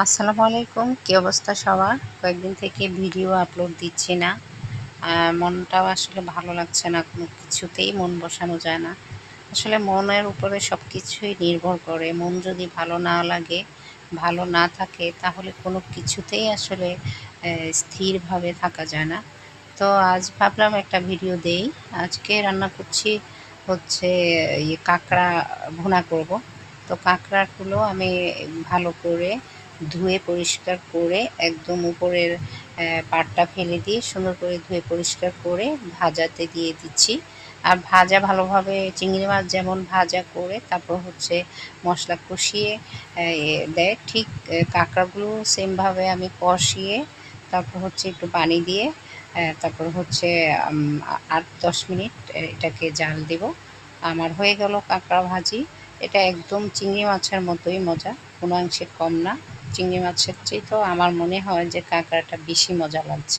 আসসালামু আলাইকুম, কি অবস্থা সবার? কয়েকদিন থেকে ভিডিও আপলোড দিচ্ছি না। মনটাও আসলে ভালো লাগছে না, কোনো কিছুতেই মন বসানো যায় না। আসলে মনের উপরে সব কিছুই নির্ভর করে। মন যদি ভালো না লাগে, ভালো না থাকে, তাহলে কোনো কিছুতেই আসলে স্থিরভাবে থাকা যায় না। তো আজ ভাবলাম একটা ভিডিও দেই। আজকে রান্না করছি হচ্ছে কাঁকড়া ভুনা করব। তো কাঁকড়াগুলো আমি ভালো করে ধুয়ে পরিষ্কার করে একদম উপরের পাড়টা ফেলে দিয়ে সুন্দর করে ধুয়ে পরিষ্কার করে ভাজাতে দিয়ে দিচ্ছি। আর ভাজা ভালোভাবে চিংড়ি মাছ যেমন ভাজা করে তারপর হচ্ছে মশলা কষিয়ে দেয়, ঠিক কাঁকড়াগুলো সেমভাবে আমি কষিয়ে তারপর হচ্ছে একটু পানি দিয়ে তারপর হচ্ছে ৮-১০ মিনিট এটাকে জাল দেব। আমার হয়ে গেল কাঁকড়া ভাজি। এটা একদম চিংড়ি মাছের মতোই মজা, কোনো অংশে কম না। চিংড়ি মাছের চেয়ে তো আমার মনে হয় যে কাঁকড়াটা বেশি মজা লাগছে।